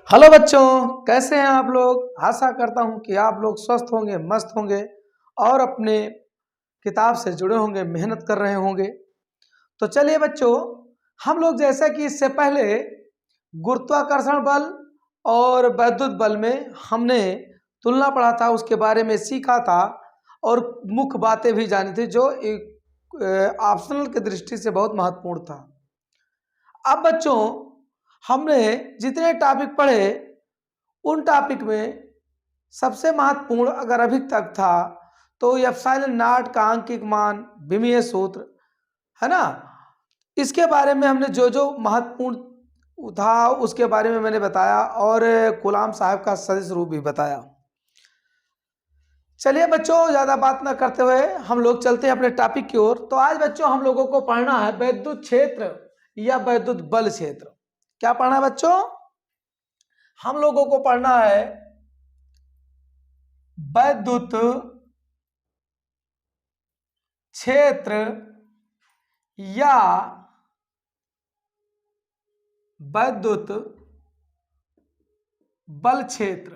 Hello बच्चों, कैसे हैं आप लोग। आशा करता हूं कि आप लोग स्वस्थ होंगे, मस्त होंगे और अपने किताब से जुड़े होंगे, मेहनत कर रहे होंगे। तो चलिए बच्चों, हम लोग जैसा कि इससे पहले गुरुत्वाकर्षण बल और वैद्युत बल में हमने तुलना पढ़ा था, उसके बारे में सीखा था और मुख्य बातें भी जानी थी जो एक ऑप्शनल की दृष्टि से बहुत महत्वपूर्ण था। अब बच्चों, हमने जितने टॉपिक पढ़े उन टॉपिक में सबसे महत्वपूर्ण अगर अभी तक था तो एप्सिलॉन नॉट का आंकिक मान, विमीय सूत्र, है ना। इसके बारे में हमने जो जो महत्वपूर्ण था उसके बारे में मैंने बताया और कूलाम साहब का सदिश रूप भी बताया। चलिए बच्चों, ज़्यादा बात ना करते हुए हम लोग चलते हैं अपने टॉपिक की ओर। तो आज बच्चों हम लोगों को पढ़ना है वैद्युत क्षेत्र या वैद्युत बल क्षेत्र। क्या पढ़ना है बच्चों? हम लोगों को पढ़ना है वैद्युत क्षेत्र या वैद्युत बल क्षेत्र।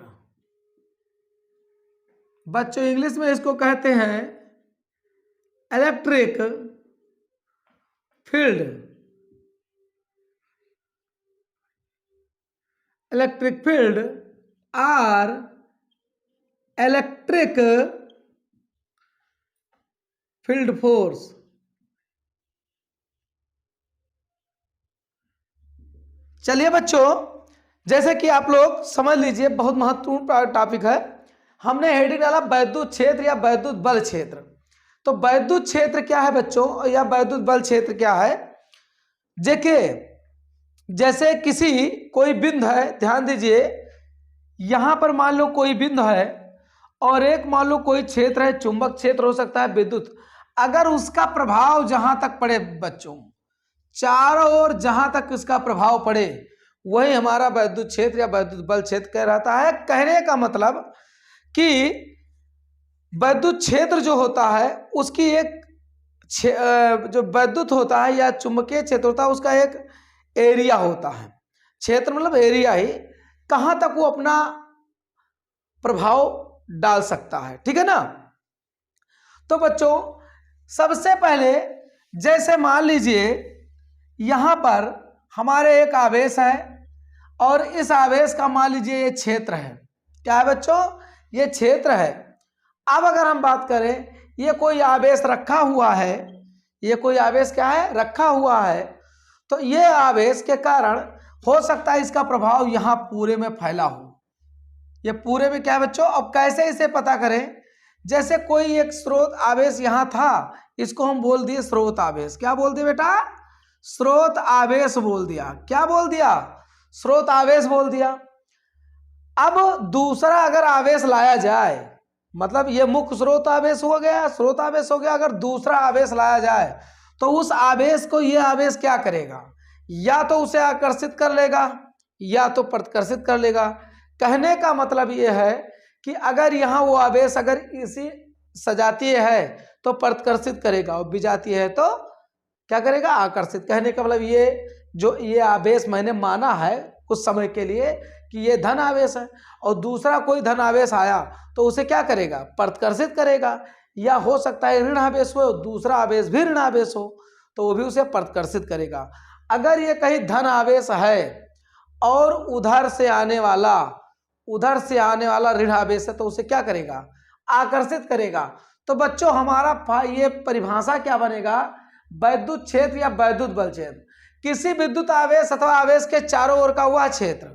बच्चों इंग्लिश में इसको कहते हैं इलेक्ट्रिक फील्ड, इलेक्ट्रिक फील्ड और इलेक्ट्रिक फील्ड फोर्स। चलिए बच्चों, जैसे कि आप लोग समझ लीजिए, बहुत महत्वपूर्ण टॉपिक है। हमने हेडिंग डाला वैद्युत क्षेत्र या वैद्युत बल क्षेत्र। तो वैद्युत क्षेत्र क्या है बच्चों या वैद्युत बल क्षेत्र क्या है? देखिए, जैसे किसी कोई बिंदु है, ध्यान दीजिए, यहां पर मान लो कोई बिंदु है और एक मान लो कोई क्षेत्र है, चुंबक क्षेत्र हो सकता है, विद्युत। अगर उसका प्रभाव जहां तक पड़े बच्चों, चारों ओर जहां तक इसका प्रभाव पड़े, वही हमारा वैद्युत क्षेत्र या वैद्युत बल क्षेत्र कहलाता है। कहने का मतलब कि वैद्युत क्षेत्र जो होता है उसकी एक जो वैद्युत होता है या चुंबकीय क्षेत्र होता है उसका एक एरिया होता है। क्षेत्र मतलब एरिया ही, कहां तक वो अपना प्रभाव डाल सकता है, ठीक है ना। तो बच्चों सबसे पहले जैसे मान लीजिए यहां पर हमारे एक आवेश है और इस आवेश का मान लीजिए ये क्षेत्र है। क्या है बच्चों? ये क्षेत्र है। अब अगर हम बात करें, ये कोई आवेश रखा हुआ है, ये कोई आवेश क्या है? रखा हुआ है। तो ये आवेश के कारण हो सकता है इसका प्रभाव यहां पूरे में फैला हो। ये पूरे में क्या है बच्चों? अब कैसे इसे पता करें? जैसे कोई एक स्रोत आवेश यहां था, इसको हम बोल दिए स्रोत आवेश। क्या बोल दिए बेटा? स्रोत आवेश बोल दिया। क्या बोल दिया? स्रोत आवेश बोल दिया। अब दूसरा अगर आवेश लाया जाए, मतलब ये मुख्य स्रोत आवेश हो गया, स्रोत आवेश हो गया। अगर दूसरा आवेश लाया जाए तो उस आवेश को ये आवेश क्या करेगा? या तो उसे आकर्षित कर लेगा या तो प्रतिकर्षित कर लेगा। कहने का मतलब ये है कि अगर यहाँ वो आवेश अगर इसी सजातीय है तो प्रतिकर्षित करेगा और विजातीय है तो क्या करेगा? आकर्षित। कहने का मतलब ये आवेश मैंने माना है कुछ समय के लिए कि ये धन आवेश है और दूसरा कोई धन आवेश आया तो उसे क्या करेगा? प्रतिकर्षित करेगा। या हो सकता है ऋण आवेश हो, दूसरा आवेश भी ऋण आवेश हो तो वो भी उसे प्रतिकर्षित करेगा। अगर ये कहीं धन आवेश है और उधर से आने वाला ऋण आवेश है तो उसे क्या करेगा? आकर्षित करेगा। तो बच्चों हमारा ये परिभाषा क्या बनेगा? वैद्युत क्षेत्र या वैद्युत बल क्षेत्र किसी विद्युत आवेश अथवा आवेश के चारों ओर का वह क्षेत्र।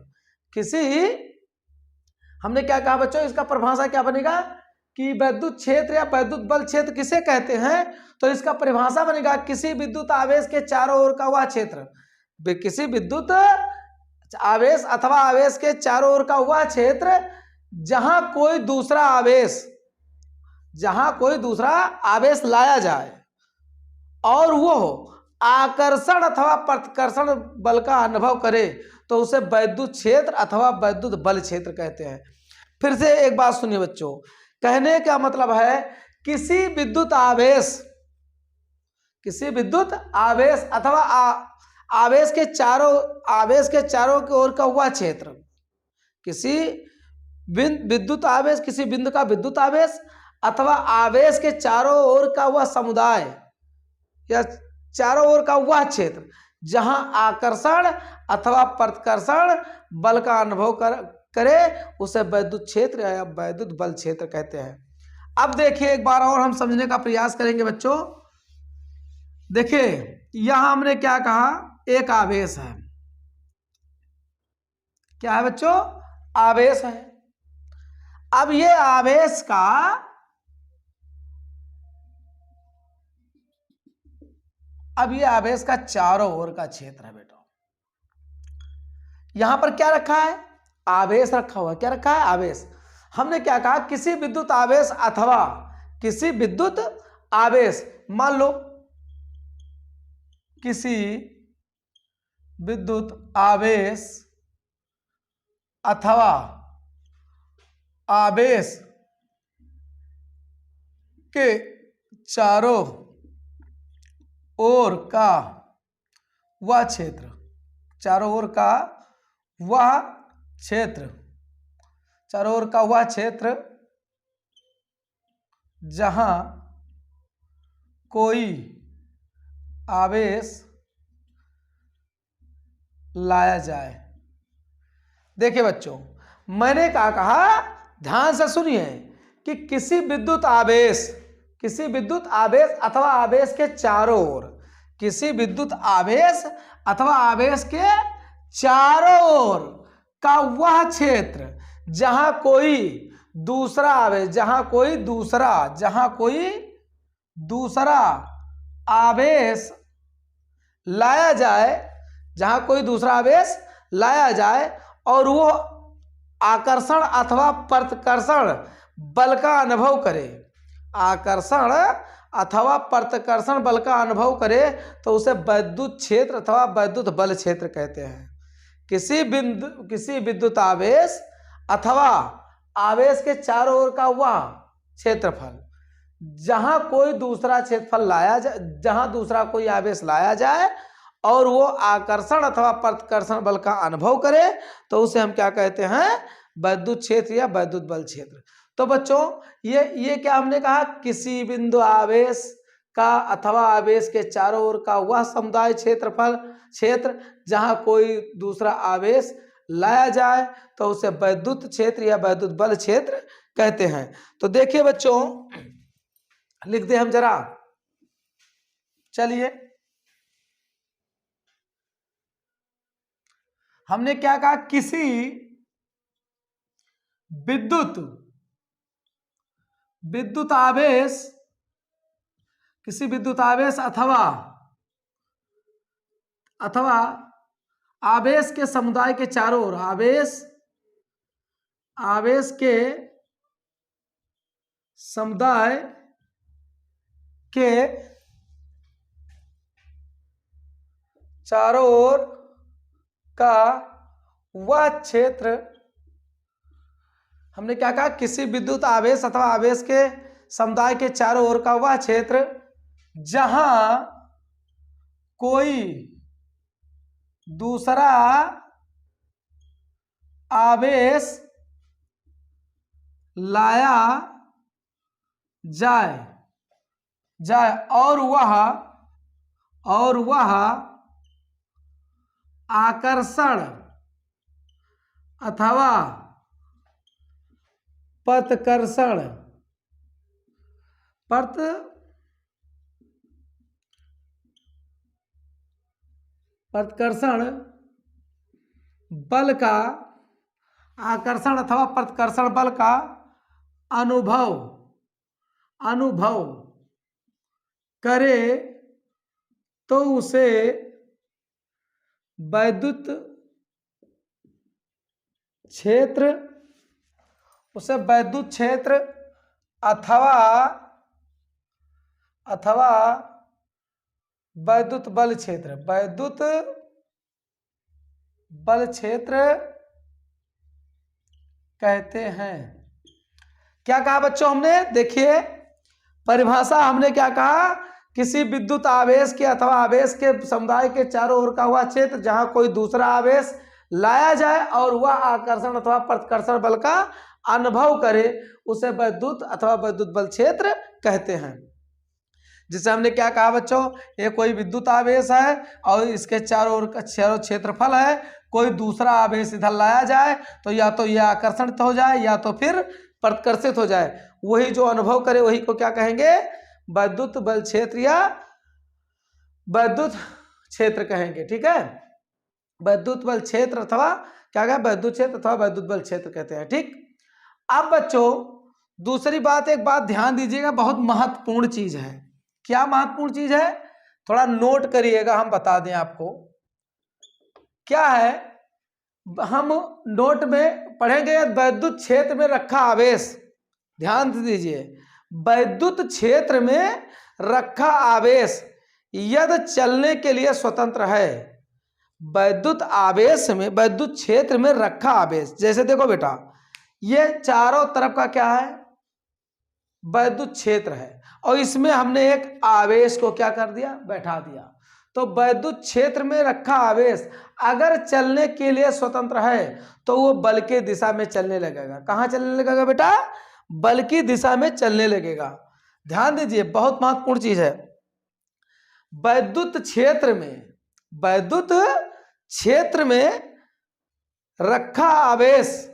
हमने क्या कहा बच्चों? इसका परिभाषा क्या बनेगा कि वैद्युत क्षेत्र या वैद्युत बल क्षेत्र किसे कहते हैं? तो इसका परिभाषा बनेगा किसी विद्युत आवेश के चारों ओर का वह क्षेत्र। किसी विद्युत आवेश अथवा आवेश के चारों ओर का वह क्षेत्र जहां कोई दूसरा आवेश लाया जाए और वो आकर्षण अथवा प्रतिकर्षण बल का अनुभव करे तो उसे वैद्युत क्षेत्र अथवा वैद्युत बल क्षेत्र कहते हैं। फिर से एक बात सुनिए बच्चों, कहने का मतलब है किसी विद्युत आवेश अथवा आवेश के चारों की ओर का हुआ क्षेत्र किसी विद्युत आवेश, किसी बिंदु का विद्युत आवेश अथवा आवेश के चारों ओर का वह समुदाय या चारों ओर का वह क्षेत्र जहां आकर्षण अथवा प्रतिकर्षण बल का अनुभव करे उसे वैद्युत क्षेत्र या वैद्युत बल क्षेत्र कहते हैं। अब देखिए एक बार और हम समझने का प्रयास करेंगे बच्चों। देखिए यहां हमने क्या कहा, एक आवेश है। क्या है बच्चों? आवेश है। अब ये आवेश का चारों ओर का क्षेत्र है बेटा। यहां पर क्या रखा है? आवेश रखा हुआ है। क्या रखा है? आवेश। हमने क्या कहा, किसी विद्युत आवेश अथवा किसी विद्युत आवेश, मान लो किसी विद्युत आवेश अथवा आवेश के चारों ओर का वह क्षेत्र, चारों ओर का वह क्षेत्र, चारों ओर का वह क्षेत्र जहां कोई आवेश लाया जाए। देखिए बच्चों, मैंने क्या कहा, ध्यान से सुनिए कि किसी विद्युत आवेश अथवा आवेश के चारों ओर, किसी विद्युत आवेश अथवा आवेश के चारों ओर का वह क्षेत्र जहां कोई दूसरा आवेश, जहां कोई दूसरा आवेश लाया जाए, जहां कोई दूसरा आवेश लाया जाए और वो आकर्षण अथवा प्रतिकर्षण बल का अनुभव करे, आकर्षण अथवा प्रतिकर्षण बल का अनुभव करे तो उसे वैद्युत क्षेत्र अथवा वैद्युत बल क्षेत्र कहते हैं। किसी विद्युत आवेश अथवा आवेश के चारों ओर का वह क्षेत्रफल जहां कोई दूसरा क्षेत्रफल लाया जाए, जहां दूसरा कोई आवेश लाया जाए और वो आकर्षण अथवा प्रतिकर्षण बल का अनुभव करे तो उसे हम क्या कहते हैं? वैद्युत क्षेत्र या वैद्युत बल क्षेत्र। तो बच्चों ये क्या हमने कहा, किसी बिंदु आवेश का अथवा आवेश के चारों ओर का वह समुदाय क्षेत्र जहां कोई दूसरा आवेश लाया जाए तो उसे वैद्युत क्षेत्र या वैद्युत बल क्षेत्र कहते हैं। तो देखिए बच्चों, लिख दे हम जरा, चलिए हमने क्या कहा, किसी विद्युत आवेश अथवा आवेश के समुदाय के चारों ओर, आवेश के समुदाय के चारों ओर का वह क्षेत्र, हमने क्या कहा, किसी विद्युत आवेश अथवा आवेश के समुदाय के चारों ओर का वह क्षेत्र जहां कोई दूसरा आवेश लाया जाए और वह आकर्षण अथवा प्रतिकर्षण बल का, आकर्षण अथवा प्रतिकर्षण बल का अनुभव करे तो उसे वैद्युत क्षेत्र अथवा वैद्युत बल क्षेत्र कहते हैं। क्या कहा बच्चों हमने? देखिए परिभाषा हमने क्या कहा, किसी विद्युत आवेश के अथवा आवेश के समुदाय के चारों ओर का हुआ क्षेत्र जहां कोई दूसरा आवेश लाया जाए और वह आकर्षण अथवा प्रतिकर्षण बल का अनुभव करे, उसे वैद्युत अथवा वैद्युत बल क्षेत्र कहते हैं। जिसे हमने क्या कहा बच्चों, ये कोई विद्युत आवेश है और इसके चारों ओर का क्षेत्रफल है, कोई दूसरा आवेश इधर लाया जाए तो या तो यह आकर्षित हो जाए या तो फिर प्रतिकर्षित हो जाए, वही जो अनुभव करे वही को क्या कहेंगे, वैद्युत बल क्षेत्र या वैद्युत क्षेत्र कहेंगे। ठीक है, वैद्युत बल क्षेत्र अथवा क्या कहें, वैद्युत क्षेत्र अथवा वैद्युत बल क्षेत्र कहते हैं। ठीक, अब बच्चों दूसरी बात, एक बात ध्यान दीजिएगा, बहुत महत्वपूर्ण चीज है। क्या महत्वपूर्ण चीज है, थोड़ा नोट करिएगा, हम बता दें आपको क्या है। हम नोट में पढ़ेंगे वैद्युत क्षेत्र में रखा आवेश, ध्यान दीजिए, वैद्युत क्षेत्र में रखा आवेश यदि चलने के लिए स्वतंत्र है, वैद्युत आवेश में, वैद्युत क्षेत्र में रखा आवेश, जैसे देखो बेटा ये चारों तरफ का क्या है, वैद्युत क्षेत्र है और इसमें हमने एक आवेश को क्या कर दिया, बैठा दिया। तो वैद्युत क्षेत्र में रखा आवेश अगर चलने के लिए स्वतंत्र है तो वो बल के दिशा में चलने लगेगा। कहाँ चलने लगेगा बेटा, बल की दिशा में चलने लगेगा। ध्यान दीजिए, बहुत महत्वपूर्ण चीज है। वैद्युत क्षेत्र में, वैद्युत क्षेत्र में रखा आवेश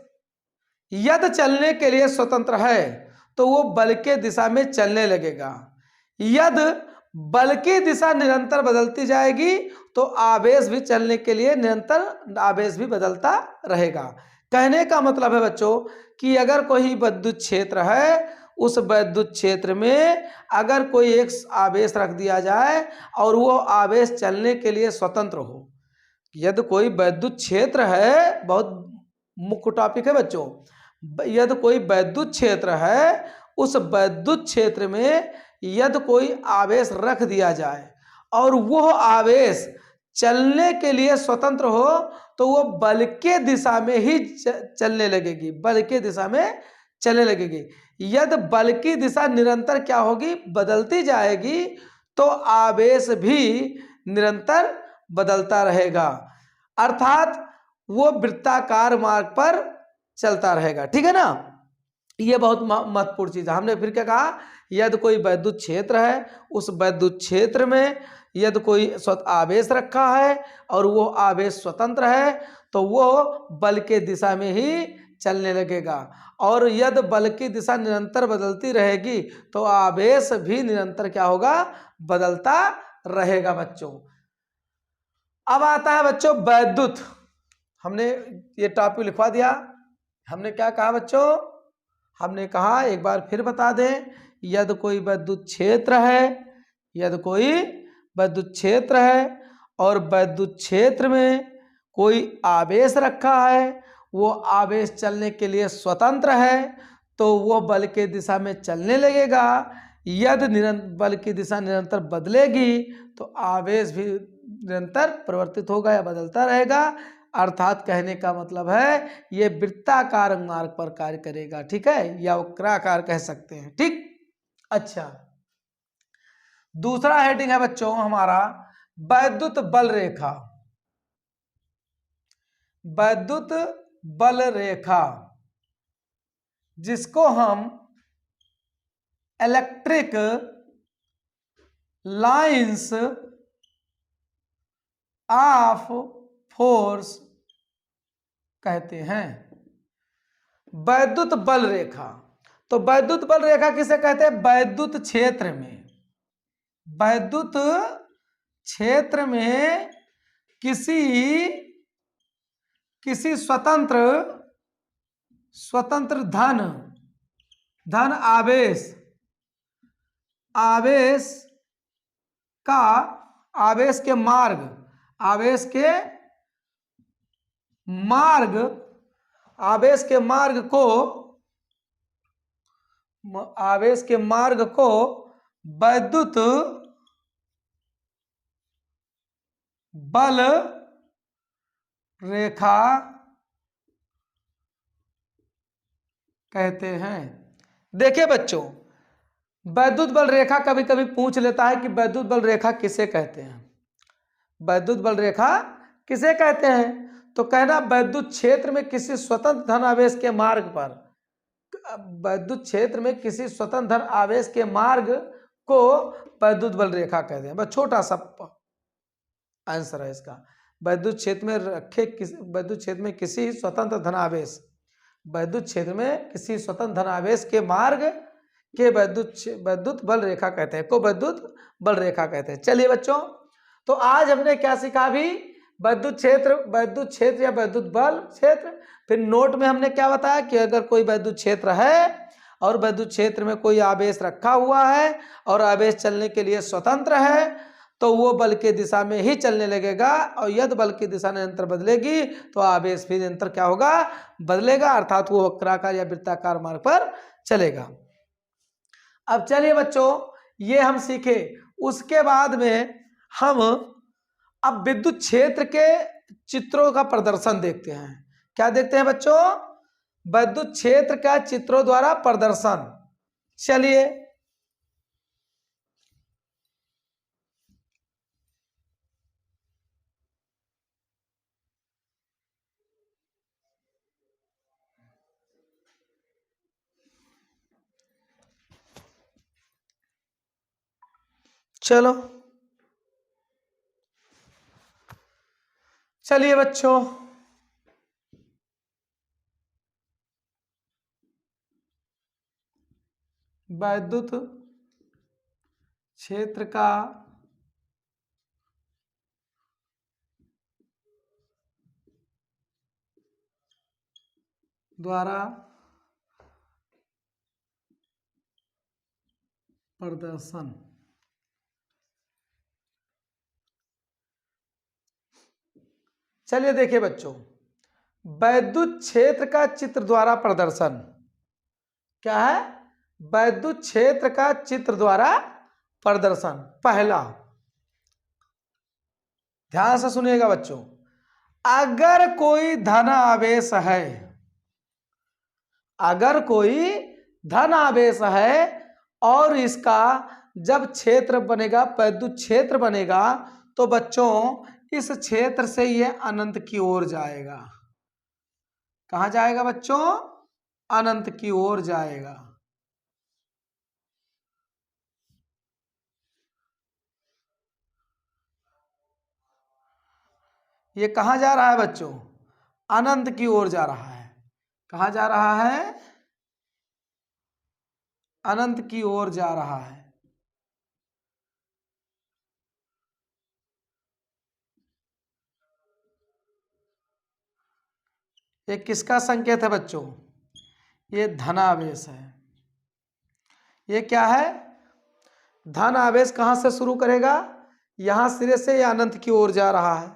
यदि चलने के लिए स्वतंत्र है तो वो बल के दिशा में चलने लगेगा। यदि बल की दिशा निरंतर बदलती जाएगी तो आवेश भी चलने के लिए निरंतर आवेश भी बदलता रहेगा। कहने का मतलब है बच्चों कि अगर कोई विद्युत क्षेत्र है, उस विद्युत क्षेत्र में अगर कोई एक आवेश रख दिया जाए और वो आवेश चलने के लिए स्वतंत्र हो, यदि कोई विद्युत क्षेत्र है, बहुत मुख्य टॉपिक है बच्चों, यदि कोई विद्युत क्षेत्र है, उस विद्युत क्षेत्र में यदि कोई आवेश रख दिया जाए और वो आवेश चलने के लिए स्वतंत्र हो तो वो बल के दिशा में ही चलने लगेगी, बल के दिशा में चलने लगेगी। यदि बल की दिशा निरंतर क्या होगी, बदलती जाएगी तो आवेश भी निरंतर बदलता रहेगा, अर्थात वो वृत्ताकार मार्ग पर चलता रहेगा। ठीक है ना, ये बहुत महत्वपूर्ण चीज है। हमने फिर क्या कहा, यदि कोई विद्युत क्षेत्र है, उस विद्युत क्षेत्र में यदि कोई आवेश रखा है और वो आवेश स्वतंत्र है तो वो बल के दिशा में ही चलने लगेगा, और यदि बल की दिशा निरंतर बदलती रहेगी तो आवेश भी निरंतर क्या होगा, बदलता रहेगा बच्चों। अब आता है बच्चों वैद्युत, हमने ये टॉपिक लिखवा दिया। हमने क्या कहा बच्चों, हमने कहा एक बार फिर बता दें, यदि कोई विद्युत क्षेत्र है, यदि कोई विद्युत क्षेत्र है और विद्युत क्षेत्र में कोई आवेश रखा है, वो आवेश चलने के लिए स्वतंत्र है तो वो बल के दिशा में चलने लगेगा। यदि बल की दिशा निरंतर बदलेगी तो आवेश भी निरंतर परिवर्तित होगा या बदलता रहेगा, अर्थात कहने का मतलब है ये वृत्ताकार मार्ग पर कार्य करेगा। ठीक है, या वक्राकार कह सकते हैं। ठीक, अच्छा दूसरा हेडिंग है बच्चों हमारा वैद्युत बल रेखा। वैद्युत बल रेखा जिसको हम इलेक्ट्रिक लाइंस ऑफ फोर्स कहते हैं। वैद्युत बल रेखा, तो वैद्युत बल रेखा किसे कहते हैं, वैद्युत क्षेत्र में, वैद्युत क्षेत्र में किसी स्वतंत्र धन आवेश के मार्ग को वैद्युत बल रेखा कहते हैं। देखिए बच्चों, वैद्युत बल रेखा कभी कभी पूछ लेता है कि वैद्युत बल रेखा किसे कहते हैं, वैद्युत बल रेखा किसे कहते हैं। तो कहना वैद्युत क्षेत्र में किसी स्वतंत्र धन आवेश के मार्ग पर, वैद्युत क्षेत्र में किसी स्वतंत्र धन आवेश के मार्ग को वैद्युत बल रेखा कहते हैं। बस छोटा सा आंसर है इसका। वैद्युत क्षेत्र में वैद्युत क्षेत्र में किसी स्वतंत्र धनावेश, वैद्युत क्षेत्र में किसी स्वतंत्र धनावेश के मार्ग के वैद्युत बल रेखा कहते हैं, को वैद्युत बल रेखा कहते हैं। चलिए बच्चों, तो आज हमने क्या सीखा भी, वैद्युत क्षेत्र या वैद्युत बल क्षेत्र। फिर नोट में हमने क्या बताया कि अगर कोई वैद्युत क्षेत्र है और वैद्युत क्षेत्र में कोई आवेश रखा हुआ है और आवेश चलने के लिए स्वतंत्र है तो वो बल के दिशा में ही चलने लगेगा, और यदि बल की दिशा निरंतर बदलेगी तो आवेश भी निरंतर क्या होगा, बदलेगा, अर्थात वो वक्राकार या वृत्ताकार मार्ग पर चलेगा। अब चलिए बच्चों, ये हम सीखे। उसके बाद में हम अब विद्युत क्षेत्र के चित्रों का प्रदर्शन देखते हैं। क्या देखते हैं बच्चों? विद्युत क्षेत्र का चित्रों द्वारा प्रदर्शन। चलिए, चलो चलिए बच्चों, वैद्युत क्षेत्र का द्वारा प्रदर्शन। चलिए देखिए बच्चों, वैद्युत क्षेत्र का चित्र द्वारा प्रदर्शन क्या है? वैद्युत क्षेत्र का चित्र द्वारा प्रदर्शन। पहला, ध्यान से सुनिएगा बच्चों, अगर कोई धन आवेश है, अगर कोई धन आवेश है और इसका जब क्षेत्र बनेगा, वैद्युत क्षेत्र बनेगा, तो बच्चों इस क्षेत्र से यह अनंत की ओर जाएगा। कहां जाएगा बच्चों? अनंत की ओर जाएगा। ये कहां जा रहा है बच्चों? अनंत की ओर जा रहा है। कहां जा रहा है? अनंत की ओर जा रहा है। ये किसका संकेत है बच्चों? ये धनावेश है। ये क्या है? धन आवेश कहां से शुरू करेगा? यहां सिरे से या अनंत की ओर जा रहा है।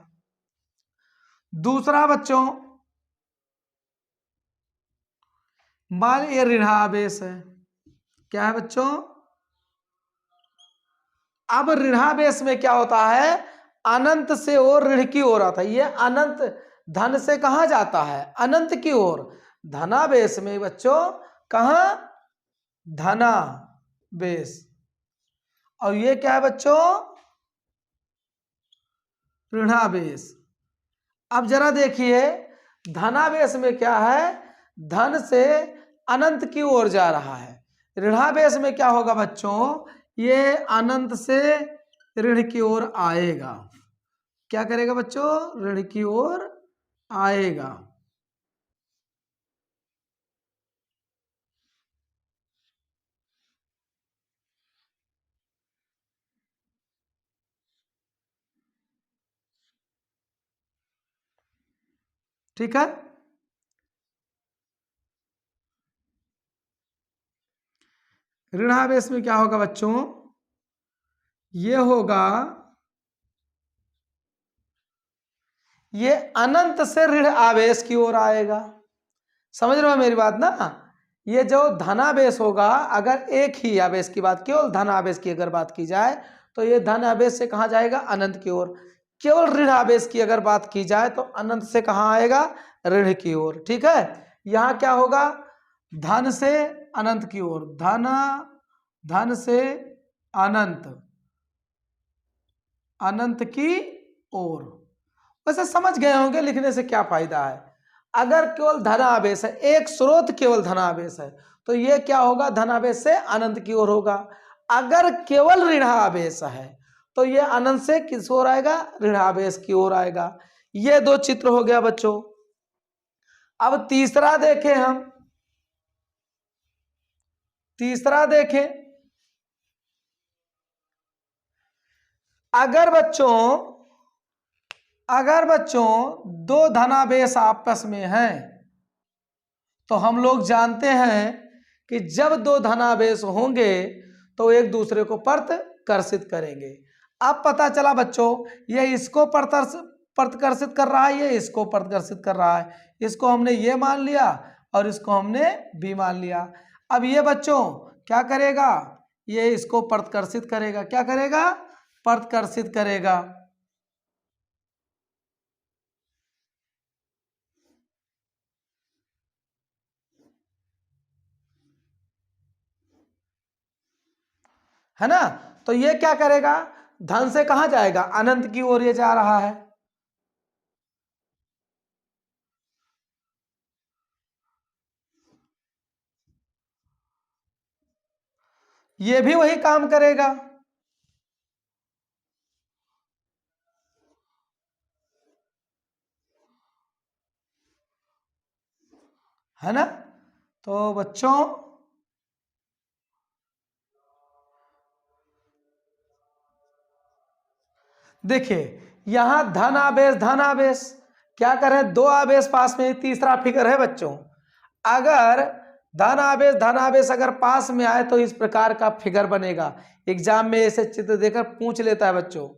दूसरा बच्चों, मान ये ऋणावेश है। क्या है बच्चों? अब ऋणावेश में क्या होता है? अनंत से और ऋण की ओर आता है। ये अनंत धन से कहां जाता है? अनंत की ओर। धनावेश में बच्चों कहां? धनावेश। और ये क्या है बच्चों? ऋणावेश। अब जरा देखिए, धनावेश में क्या है? धन से अनंत की ओर जा रहा है। ऋणावेश में क्या होगा बच्चों? ये अनंत से ऋण की ओर आएगा। क्या करेगा बच्चों? ऋण की ओर आएगा। ठीक है? ऋणावेश में क्या होगा बच्चों? ये होगा, ये अनंत से ऋण आवेश की ओर आएगा। समझ रहे हो मेरी बात ना? ये जो धनावेश होगा, अगर एक ही आवेश की बात, केवल धन आवेश की अगर बात की जाए, तो ये धन आवेश से कहां जाएगा? अनंत की ओर। केवल ऋण आवेश की अगर बात की जाए तो अनंत से कहां आएगा? ऋण की ओर। ठीक है? यहां क्या होगा? धन से अनंत की ओर। धन से अनंत, अनंत की ओर। वैसे समझ गए होंगे लिखने से क्या फायदा है। अगर केवल धनावेश है, एक स्रोत केवल धनावेश है, तो ये क्या होगा, धनावेश से अनंत की ओर होगा। अगर केवल ऋणावेश है तो ये अनंत से किस ओर आएगा, ऋणावेश की ओर आएगा। ये दो चित्र हो गया बच्चों। अब तीसरा देखें हम, तीसरा देखें, अगर बच्चों दो धनावेश आपस में हैं तो हम लोग जानते हैं कि जब दो धनावेश होंगे तो एक दूसरे को प्रतिकर्षित करेंगे। अब पता चला बच्चों, ये इसको प्रतिकर्षित कर रहा है, ये इसको प्रतिकर्षित कर रहा है। इसको हमने ये मान लिया और इसको हमने बी मान लिया। अब ये बच्चों क्या करेगा, ये इसको प्रतिकर्षित करेगा। क्या करेगा, प्रतिकर्षित करेगा। है ना। तो ये क्या करेगा, धन से कहां जाएगा, अनंत की ओर ये जा रहा है। ये भी वही काम करेगा। है ना। तो बच्चों देखिए, यहां धन आवेश धन आवेश, क्या करें, दो आवेश पास में, तीसरा फिगर है बच्चों। अगर धन आवेश अगर पास में आए तो इस प्रकार का फिगर बनेगा। एग्जाम में ऐसे चित्र देकर पूछ लेता है बच्चों,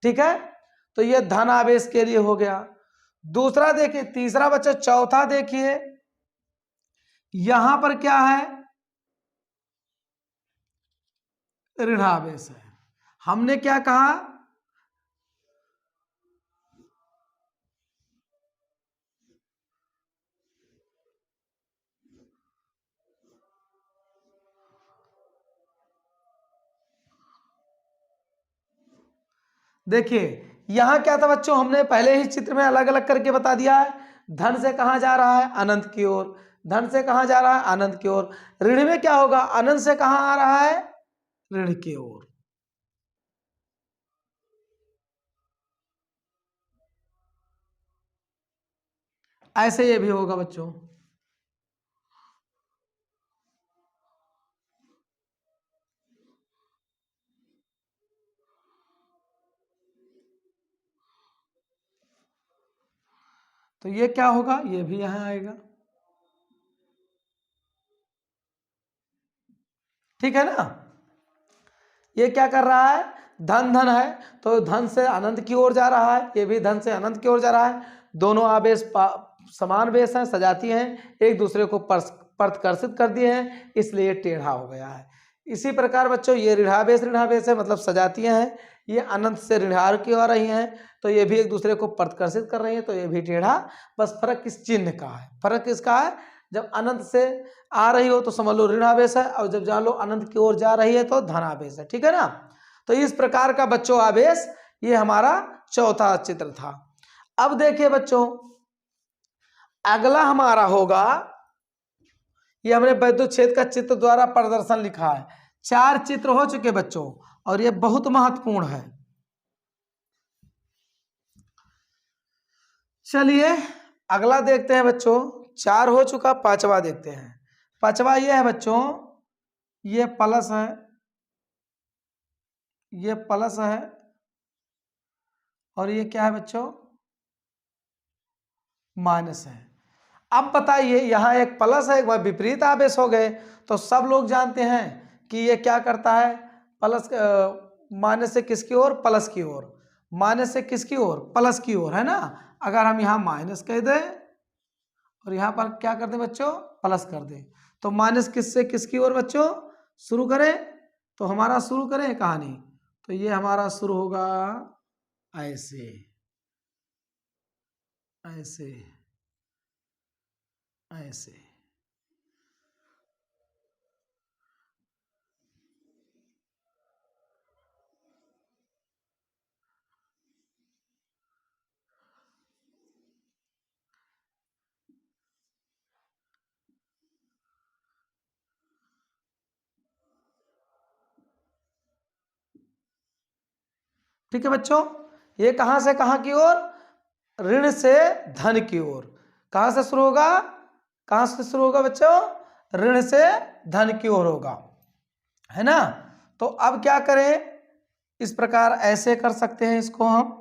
ठीक है। तो ये धन आवेश के लिए हो गया। दूसरा देखिए, तीसरा बच्चा, चौथा देखिए, यहां पर क्या है, ऋणावेश है। हमने क्या कहा, देखिए यहां क्या था बच्चों, हमने पहले ही चित्र में अलग अलग करके बता दिया है। धन से कहां जा रहा है, अनंत की ओर। धन से कहां जा रहा है, अनंत की ओर। ऋण में क्या होगा, अनंत से कहां आ रहा है, ऋण की ओर। ऐसे ये भी होगा बच्चों। तो ये क्या होगा, ये भी यहां आएगा। ठीक है ना। ये क्या कर रहा है, धन धन है तो धन से अनंत की ओर जा रहा है, ये भी धन से अनंत की ओर जा रहा है। दोनों आवेश समान बेस हैं, सजाती हैं, एक दूसरे को प्रतिकर्षित कर दिए हैं, इसलिए टेढ़ा हो गया है। इसी प्रकार बच्चों ये ऋणावेश ऋणावेश है, मतलब सजातियां हैं। ये अनंत से ऋणार की आ रही हैं तो ये भी एक दूसरे को प्रतिकर्षित कर रही हैं, तो ये भी टेढ़ा। बस फर्क किस चिन्ह का है, फर्क किसका है, जब अनंत से आ रही हो तो समझ लो ऋणावेश है, और जब जान लो अनंत की ओर जा रही है तो धनावेश है। ठीक है ना। तो इस प्रकार का बच्चों आवेश, ये हमारा चौथा चित्र था। अब देखिए बच्चों, अगला हमारा होगा, ये हमने वैद्युत क्षेत्र का चित्र द्वारा प्रदर्शन लिखा है। चार चित्र हो चुके बच्चों और ये बहुत महत्वपूर्ण है। चलिए अगला देखते हैं बच्चों, चार हो चुका, पांचवा देखते हैं। पांचवा ये है बच्चों, ये प्लस है, ये प्लस है, और ये क्या है बच्चों, माइनस है। अब बताइए, यहां एक प्लस है, एक बार विपरीत आवेश हो गए, तो सब लोग जानते हैं कि ये क्या करता है, प्लस माइनस से किसकी ओर, प्लस की ओर। माइनस से किसकी ओर, प्लस की ओर, है ना। अगर हम यहाँ माइनस कह दें और यहाँ पर क्या कर दें बच्चों, प्लस कर दें, तो माइनस किससे किसकी ओर बच्चों शुरू करें, तो हमारा शुरू करें कहानी, तो ये हमारा शुरू होगा ऐसे, ऐसे, ऐसे। ठीक है बच्चों, ये कहां से कहां की ओर, ऋण से धन की ओर। कहां से शुरू होगा, कहां से शुरू होगा बच्चों, ऋण से धन की ओर होगा, है ना। तो अब क्या करें, इस प्रकार ऐसे कर सकते हैं इसको हम,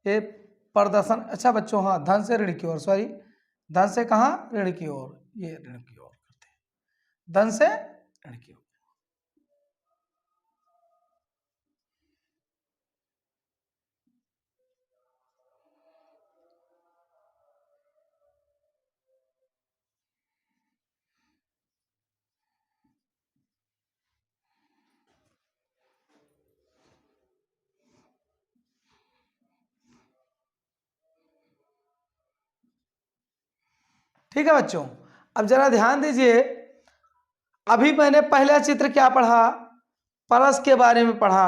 ये प्रदर्शन। अच्छा बच्चों, हाँ धन से ऋण की ओर, सॉरी, धन से कहाँ, ऋण की ओर, ये ऋण की ओर करते हैं, धन से ऋण की ओर। ठीक है बच्चों, अब जरा ध्यान दीजिए, अभी मैंने पहला चित्र क्या पढ़ा, परस के बारे में पढ़ा,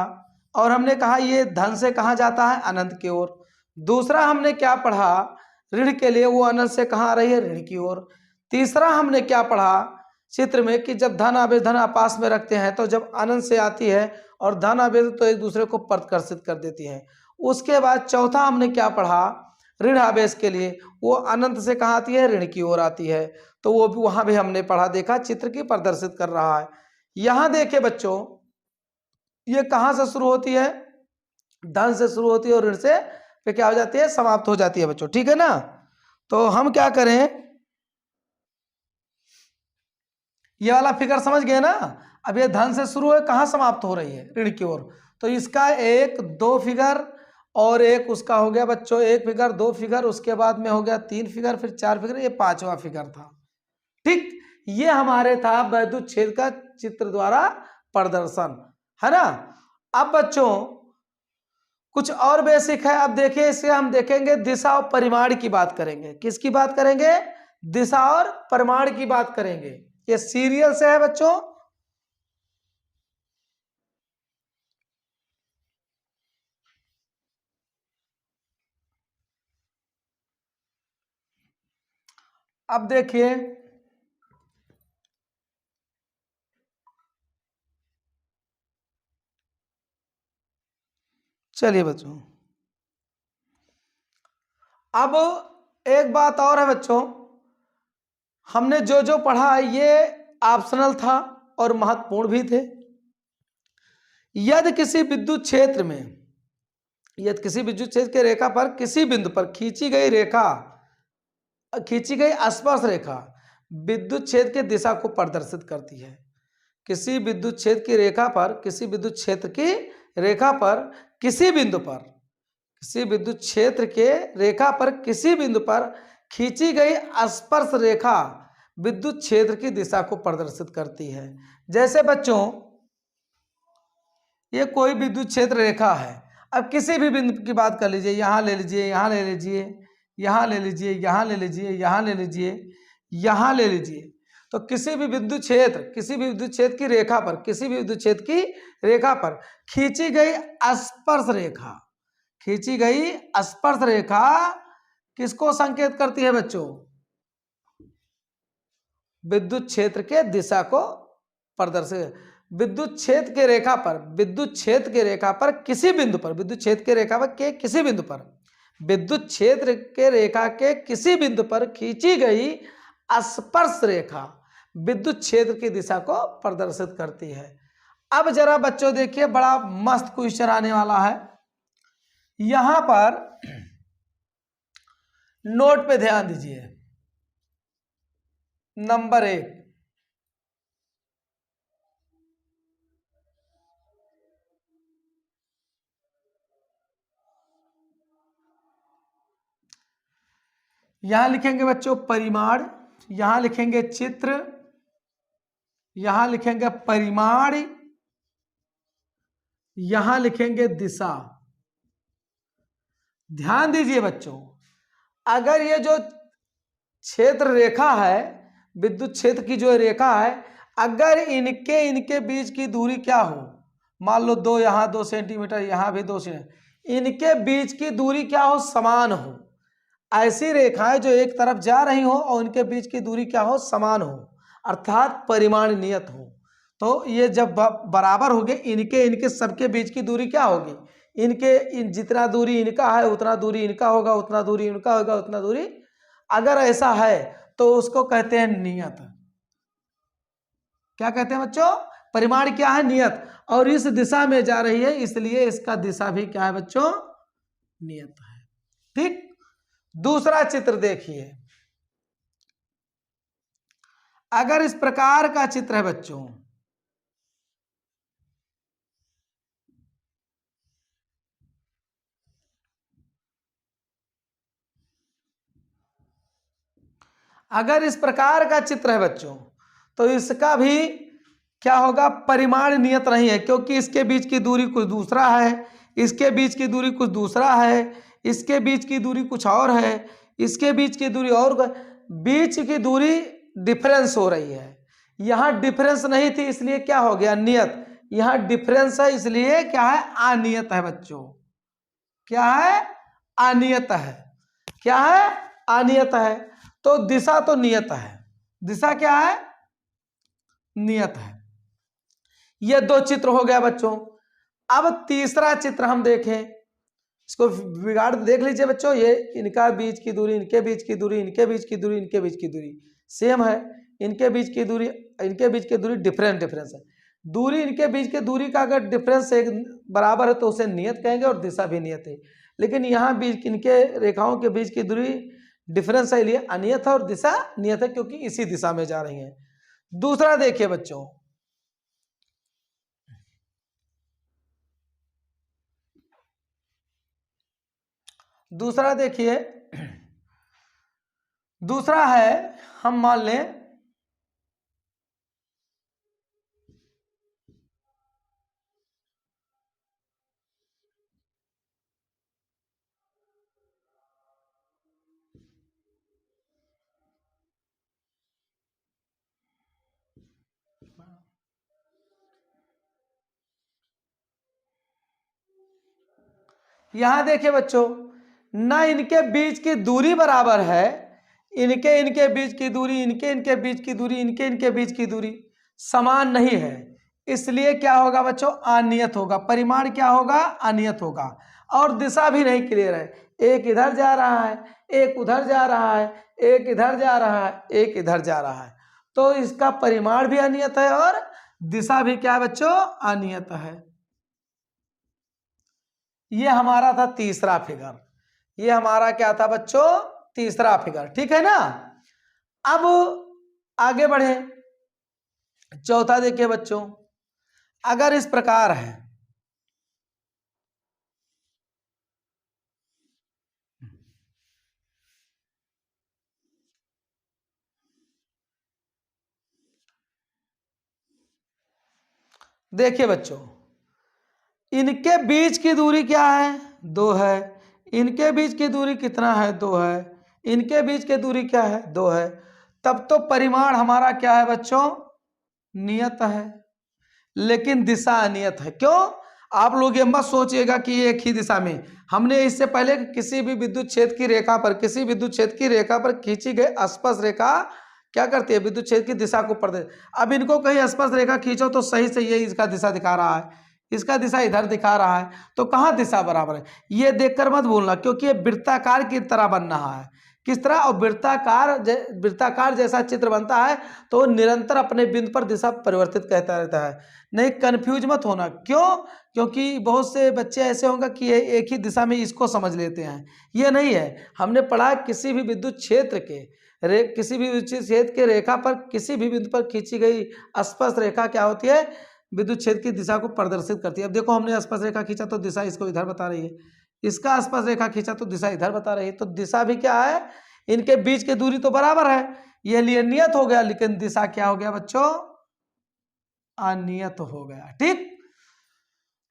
और हमने कहा ये धन से कहाँ जाता है, अनंत की ओर। दूसरा हमने क्या पढ़ा, ऋण के लिए वो अनंत से कहाँ आ रही है, ऋण की ओर। तीसरा हमने क्या पढ़ा चित्र में कि जब धन आवेश धन आपस में रखते हैं तो जब अनंत से आती है और धन आवेश तो एक दूसरे को प्रतिकर्षित कर देती है। उसके बाद चौथा हमने क्या पढ़ा, ऋण आवेश के लिए वो अनंत से कहाँ आती है, ऋण की ओर आती है। तो वो भी वहां भी हमने पढ़ा, देखा चित्र की प्रदर्शित कर रहा है। यहां देखे बच्चों, ये कहां से शुरू होती है, धन से शुरू होती है और ऋण से पे क्या हो जाती है, समाप्त हो जाती है बच्चों, ठीक है ना। तो हम क्या करें, ये वाला फिगर समझ गए ना। अब ये धन से शुरू है, कहां समाप्त हो रही है, ऋण की ओर। तो इसका एक दो फिगर और एक उसका हो गया बच्चों, एक फिगर दो फिगर, उसके बाद में हो गया तीन फिगर, फिर चार फिगर, ये पांचवा फिगर था। ठीक, ये हमारे था वैद्युत छेद का चित्र द्वारा प्रदर्शन, है ना। अब बच्चों कुछ और बेसिक है, अब देखिए इसे हम देखेंगे, दिशा और परिमाण की बात करेंगे। किसकी बात करेंगे, दिशा और परिमाण की बात करेंगे। ये सीरियल से है बच्चों। अब देखिए, चलिए बच्चों, अब एक बात और है बच्चों, हमने जो जो पढ़ा ये ऑप्शनल था और महत्वपूर्ण भी थे। यदि किसी विद्युत क्षेत्र में, यदि किसी विद्युत क्षेत्र के रेखा पर किसी बिंदु पर खींची गई स्पर्श रेखा विद्युत क्षेत्र की दिशा को प्रदर्शित करती है। किसी विद्युत क्षेत्र की रेखा पर, किसी विद्युत क्षेत्र की रेखा पर किसी बिंदु पर, किसी विद्युत क्षेत्र के रेखा पर किसी बिंदु पर खींची गई स्पर्श रेखा विद्युत क्षेत्र की दिशा को प्रदर्शित करती है। जैसे बच्चों ये कोई विद्युत क्षेत्र रेखा है, अब किसी भी बिंदु की बात कर लीजिए, यहाँ ले लीजिए, यहाँ ले लीजिए, यहाँ ले लीजिए, यहाँ ले लीजिए, यहाँ ले लीजिए, यहाँ ले लीजिए, तो किसी भी विद्युत क्षेत्र, किसी भी विद्युत क्षेत्र की रेखा पर, किसी भी विद्युत क्षेत्र की रेखा पर खींची गई स्पर्श रेखा, खींची गई स्पर्श रेखा किसको संकेत करती है बच्चों, विद्युत क्षेत्र के दिशा को प्रदर्शित। विद्युत क्षेत्र के रेखा पर, विद्युत क्षेत्र के रेखा पर किसी बिंदु पर, विद्युत क्षेत्र के रेखा पर के किसी बिंदु पर, विद्युत क्षेत्र के रेखा के किसी बिंदु पर खींची गई स्पर्श रेखा विद्युत क्षेत्र की दिशा को प्रदर्शित करती है। अब जरा बच्चों देखिए, बड़ा मस्त क्वेश्चन आने वाला है। यहां पर नोट पे ध्यान दीजिए, नंबर 1, यहां लिखेंगे बच्चों परिमाण, यहां लिखेंगे चित्र, यहां लिखेंगे परिमाण, यहां लिखेंगे दिशा। ध्यान दीजिए बच्चों, अगर ये जो क्षेत्र रेखा है, विद्युत क्षेत्र की जो रेखा है, अगर इनके बीच की दूरी क्या हो, मान लो 2 यहाँ 2 सेंटीमीटर, यहाँ भी 2 सेंटीमीटर, इनके बीच की दूरी क्या हो, समान हो। ऐसी रेखाएं जो एक तरफ जा रही हो और उनके बीच की दूरी क्या हो, समान हो, अर्थात परिमाण नियत हो। तो ये जब बराबर होंगे, इनके इनके सबके बीच की दूरी क्या होगी, जितना दूरी इनका है उतना दूरी इनका होगा, उतना दूरी इनका होगा, उतना दूरी, अगर ऐसा है तो उसको कहते हैं नियत। क्या कहते हैं बच्चों, परिमाण क्या है, नियत। और इस दिशा में जा रही है इसलिए इसका दिशा भी क्या है बच्चों, नियत है। ठीक, दूसरा चित्र देखिए, अगर इस प्रकार का चित्र है बच्चों, अगर इस प्रकार का चित्र है बच्चों, तो इसका भी क्या होगा, परिमाण नियत नहीं है, क्योंकि इसके बीच की दूरी कुछ दूसरा है, इसके बीच की दूरी कुछ दूसरा है, इसके बीच की दूरी कुछ और है, इसके बीच की दूरी और, बीच की दूरी डिफरेंस हो रही है। यहाँ डिफरेंस नहीं थी इसलिए क्या हो गया, नियत। यहाँ डिफरेंस है इसलिए क्या है, अनियत है बच्चों। क्या है, अनियत है। क्या है, अनियत है। तो दिशा तो नियत है, दिशा क्या है, नियत है। ये दो चित्र हो गया बच्चों। अब तीसरा चित्र हम देखें, इसको बिगाड़ देख लीजिए बच्चों। ये इनका बीच की दूरी, इनके बीच की दूरी, इनके बीच की दूरी, इनके बीच की दूरी सेम है, इनके बीच की दूरी, इनके बीच की दूरी डिफरेंस है। दूरी, इनके बीच की दूरी का अगर डिफरेंस एक बराबर है तो उसे नियत कहेंगे और दिशा भी नियत है। लेकिन यहाँ बीच इनके रेखाओं के बीच की दूरी डिफरेंस है इसलिए अनियत है और दिशा नियत है, क्योंकि इसी दिशा में जा रही है। दूसरा देखिए बच्चों, दूसरा देखिए, दूसरा है, हम मान लें यहां देखिए बच्चों, ना इनके बीच की दूरी बराबर है, इनके इनके बीच की दूरी, इनके इनके बीच की दूरी, इनके इनके बीच की दूरी समान नहीं है, इसलिए क्या होगा बच्चों, अनियत होगा। परिमाण क्या होगा, अनियत होगा। और दिशा भी नहीं क्लियर है, एक इधर जा रहा है, एक उधर जा रहा है, एक इधर जा रहा है, एक इधर जा रहा है, तो इसका परिमाण भी अनियत है और दिशा भी क्या है बच्चों, अनियत है। ये हमारा था तीसरा फिगर, ये हमारा क्या था बच्चों, तीसरा फिगर। ठीक है ना। अब आगे बढ़े, चौथा देखिए बच्चों, अगर इस प्रकार है, देखिए बच्चों, इनके बीच की दूरी क्या है, 2 है, इनके बीच की दूरी कितना है, 2 है, इनके बीच की दूरी क्या है, 2 है। तब तो परिमाण हमारा क्या है बच्चों, नियत है, लेकिन दिशा अनियत है। क्यों, आप लोग ये मत सोचिएगा कि एक ही दिशा में, हमने इससे पहले किसी भी विद्युत क्षेत्र की रेखा पर, किसी विद्युत क्षेत्र की रेखा पर खींची गई स्पर्श रेखा क्या करती है, विद्युत क्षेत्र की दिशा को प्रदर्शित। अब इनको कहीं स्पर्श रेखा खींचो तो सही से ये इसका दिशा दिखा रहा है, इसका दिशा इधर दिखा रहा है, तो कहाँ दिशा बराबर है, ये देखकर मत बोलना, क्योंकि ये वृत्ताकार की तरह बन रहा है। किस तरह, और वृत्ताकार जैसा चित्र बनता है तो निरंतर अपने बिंदु पर दिशा परिवर्तित कहता रहता है। नहीं, कंफ्यूज मत होना। क्यों, क्योंकि बहुत से बच्चे ऐसे होंगे कि ये एक ही दिशा में इसको समझ लेते हैं, ये नहीं है। हमने पढ़ा किसी भी विद्युत क्षेत्र के किसी भी विद्युत क्षेत्र के रेखा पर किसी भी बिंदु पर खींची गई स्पर्श रेखा क्या होती है, विद्युत क्षेत्र की दिशा को प्रदर्शित करती है। अब देखो, हमने स्पर्श रेखा खींचा तो दिशा इसको इधर बता रही है, इसका स्पर्श रेखा खींचा तो दिशा इधर बता रही है, तो दिशा भी क्या है, इनके बीच की दूरी तो बराबर है, यह लिए नियत हो गया, लेकिन दिशा क्या हो गया बच्चों, अनियत हो गया। ठीक,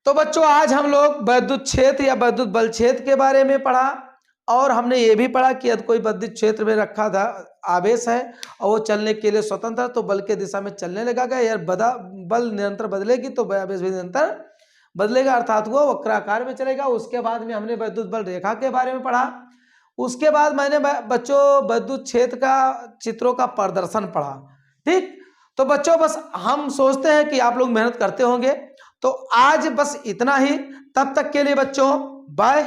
तो बच्चों आज हम लोग वैद्युत क्षेत्र या वैद्युत बल क्षेत्र के बारे में पढ़ा, और हमने ये भी पढ़ा कि यदि कोई विद्युत क्षेत्र में रखा था आवेश है और वो चलने के लिए स्वतंत्र है तो बल के दिशा में चलने लगेगा, या बल निरंतर बदलेगी तो आवेश भी निरंतर बदलेगा, अर्थात वो वक्राकार में चलेगा। उसके बाद में हमने वैद्युत बल रेखा के बारे में पढ़ा, उसके बाद मैंने बच्चों विद्युत क्षेत्र का चित्रों का प्रदर्शन पढ़ा। ठीक, तो बच्चों बस हम सोचते हैं कि आप लोग मेहनत करते होंगे। तो आज बस इतना ही, तब तक के लिए बच्चों बाय।